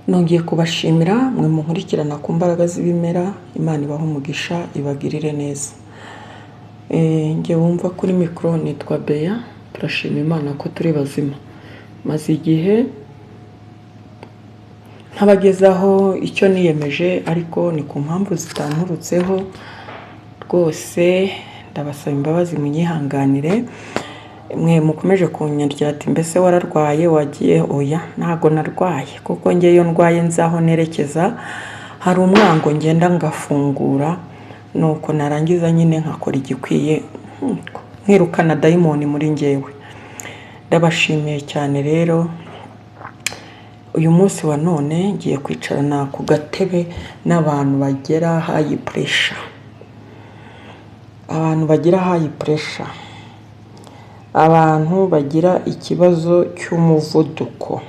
nongeye kubashimira mwe munkurikirana ku mbaraga z'ibimera. Imana ibaho umugisha ibagirire neza. Nge wumva kuri mikro nitwa Beya. Turashima Imana ko turi bazima. Maze igihe ntabagezaho icyo niyemeje, ariko ni ku mpamvu zitanturutseho rwose. Ndabasaba imbabazi munyihanganire. Mwe mukomeje kunyandikira ati mbese wararwaye wagiye? Oya, ntago narwaye, kuko ngeyo ndwaye nzaho nerekeza hari umwango ngenda ngafungura, nuko narangiza nyine nkakora igikwiye nkirukana dayimoni muri ngewe. Ndabashimiye cyane rero. Uyu munsi wa none ngiye kwicarana ku gatebe n'abantu bagera high pressure. Abantu bagira high pressure, abantu bagira ikibazo cy'umuvuduko.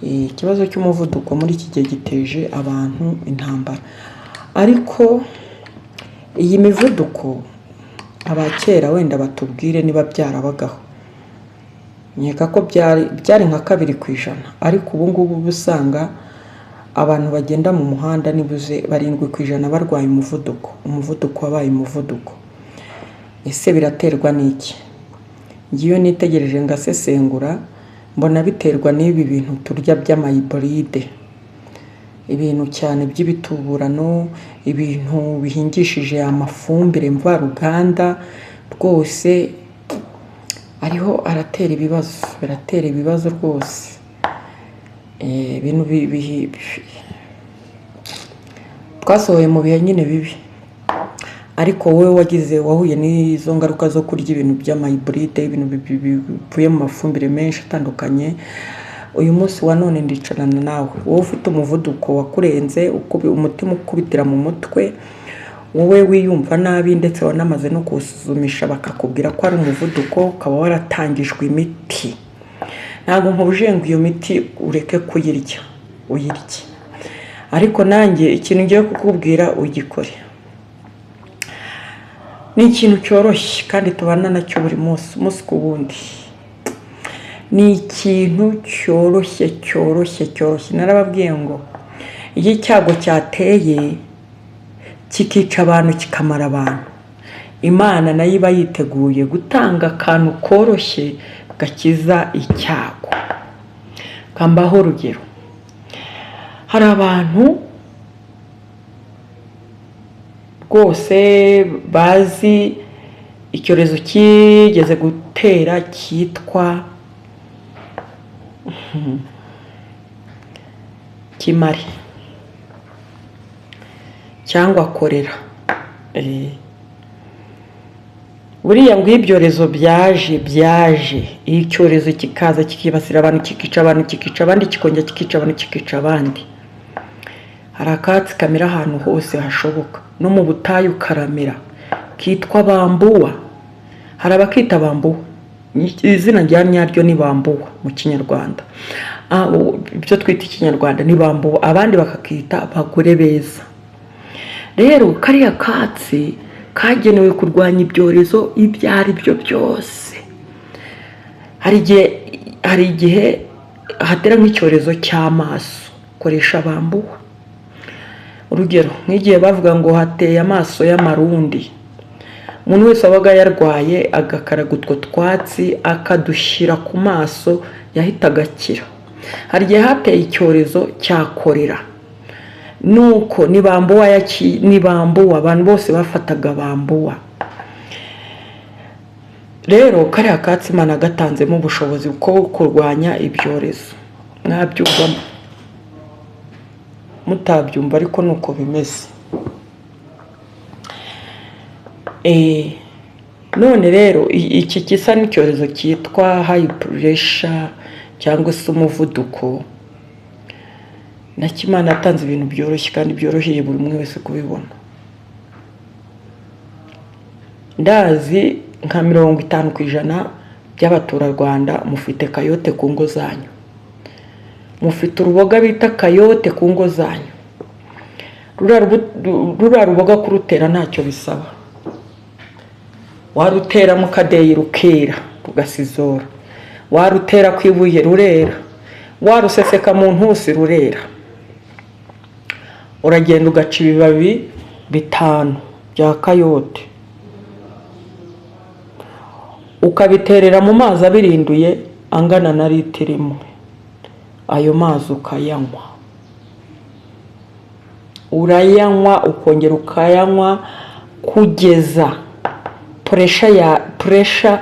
Ikibazo cy'umuvuduko muri iki gihe giteje abantu intambara, ariko iyi mivuduko abakera wenda batubwire niba byarabagaho. Nkeka ko byari nka 2%, ariko ubu ngubu usanga abantu bagenda mu muhanda nibuze 7% barwaye umuvuduko wabaye umuvuduko. Ese biraterwa n'iki? Ngiyo nitegereje ngasesengura, mbona biterwa n'ibi bintu turya by'amayiboride, ibintu cyane by'ibituburano, ibintu bihingishije amafumbire mvaruganda, rwose ariho aratera ibibazo, biratera ibibazo rwose. Ibintu twasohoye mu bihe nyine bibi, ariko wowe wahuye n'izo ngaruka zo kurya ibintu by'amayiboride, ibintu bivuye mu mafumbire menshi atandukanye. Uyu munsi wa none ndicarana nawe, wowe ufite umuvuduko wakurenze, umutima ukubitira mu mutwe, wowe wiyumva nabi ndetse wanamaze no kusuzumisha bakakubwira ko ari umuvuduko, ukaba waratangijwe imiti. Ntabwo nkubuje ngo iyo miti ureke kuyirya, uyirye, ariko nanjye ikintu ngiye kukubwira ugikore. Ni ikintu cyoroshye kandi tubana nacyo buri munsi ku wundi. Ni ikintu cyoroshye. Narababwiye ngo iyo icyago cyateye kikica abantu kikamara abantu, Imana nayo iba yiteguye gutanga akantu koroshye gakiza icyago. Kambaho urugero, hari abantu rwose bazi icyorezo kigeze gutera cyitwa kimari cyangwa korera. Buriya ngo ibyorezo byaje, icyorezo kikaza kikibasira abantu, kikica abantu, kikica abandi, kikongera kikica abantu, kikica abandi. Hari akatsi kamera ahantu hose hashoboka, no mu butayu karamera, kitwa bambuwa. Hari abakita bambuwa, izina rya nyaryo ni bambuwa mu Kinyarwanda. Ibyo twita Ikinyarwanda ni bambuwa, abandi bakakita abagore beza. Rero kariya katsi kagenewe kurwanya ibyorezo ibyo ari byo byose. Hari igihe hatera nk'icyorezo cy'amaso, koresha bambuwa. Urugero, nk'igihe bavuga ngo hateye amaso y'amarundi, umuntu wese wabaga yarwaye agakaraga utwo twatsi akadushyira ku maso yahita agakira. Hari igihe hateye icyorezo cya korera, nuko ni bambuwa, abantu bose bafataga bambuwa. Rero kariya katsi Imana gatanzemo ubushobozi bwo kurwanya ibyorezo. Mwabyumva mutabyumva, ariko nuko bimeze. None rero iki kisa n'icyorezo cyitwa high pressure cyangwa se umuvuduko, na Imana yatanze ibintu byoroshye kandi byoroheye buri umwe wese kubibona. Ndazi nka 50% by'abaturarwanda mufite kayote ku ngo zanyu, mufite uruboga bita kayote ku ngo zanyu. Rura ruboga kurutera ntacyo bisaba, warutera mu kadeyi rukera rugasizora, warutera kwibuye rurera, waruseseka mu ntusi rurera, uragenda ugaca ibibabi 5 bya kayote ukabiterera mu mazi abirinduye angana na litiro 1. Ayo mazi ukayanywa, urayanywa ukongera ukayanywa kugeza pressure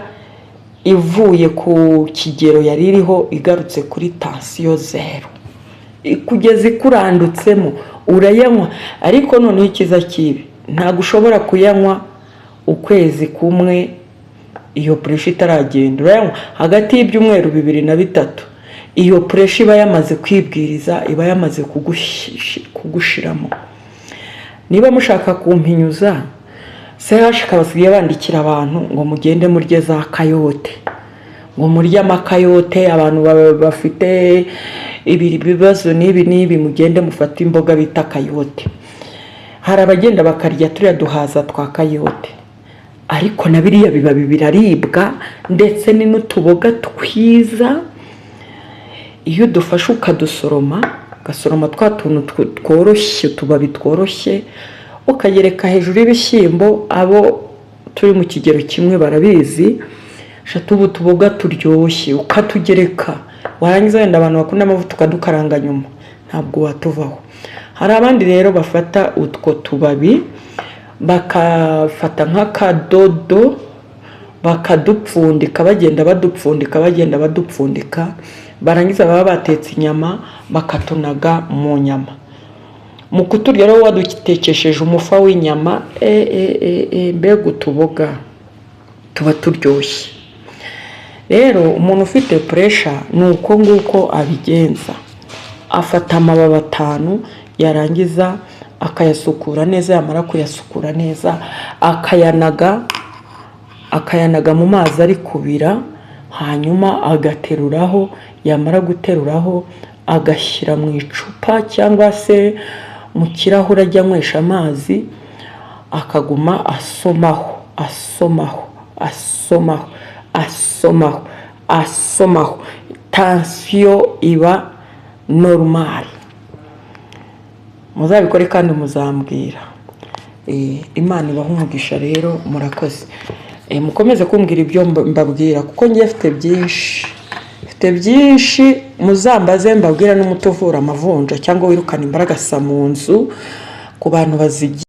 ivuye ku kigero yari iriho igarutse kuri tension 0, kugeza ikurandutsemo. Urayanywa, ariko noneho ikiza kibi ntago ushobora kuyanywa ukwezi kumwe iyo pressure itaragenda. Urayanywa hagati y'ibyumweru 2 na 3, iyo pressure iba yamaze kwibwiriza, iba yamaze kugushiramo. Niba mushaka kumpinyuza, CH kabasigiye bandikira abantu ngo mugende murye za kayote, ngo murye amakayote. Abantu bafite ibibazo nibi mugende mufata imboga bita kayote. Hari abagenda bakarya turiya duhaza twa kayote, ariko na biriya bibabi biraribwa, ndetse ni n'utuboga twiza. Iyo dufashe ukadusoroma, gasoroma twa tuntu tworoshye, tubabi tworoshye, ukagereka hejuru y'ibishyimbo. Abo turi mu kigero kimwe barabizi, shatubu tuboga turyoshye ukatugereka. Warangiza wenda abantu bakunda amavuta ukadukaranga nyuma, ntabwo watuvaho. Hari abandi rero bafata utwo tubabi bakafata nk'akadodo bakadupfundika, bagenda badupfundika, barangiza baba batetse inyama bakatunaga mu nyama. Mu kuturya rero wadutekesheje umufa w'inyama, mbega utuboga tuba turyoshye. Rero umuntu ufite pressure nuko nguko abigenza, afata amababi 5, yarangiza akayasukura neza. Yamara kuyasukura neza akayanaga mu mazi ari kubira, hanyuma agateruraho. Yamara guteruraho agashyira mu icupa cyangwa se mu kirahure ajya nywesha amazi, akaguma asomaho. Tension iba normal. Muzabikore kandi muzambwira. Imana ibaha umugisha rero, murakoze. Mukomeze kumbwira ibyo mbabwira, kuko ngiye mfite byinshi muzambaze mbabwira n'umuti uvura amavunja cyangwa wirukana imbaraga sa mu nzu ku bantu bazigiye.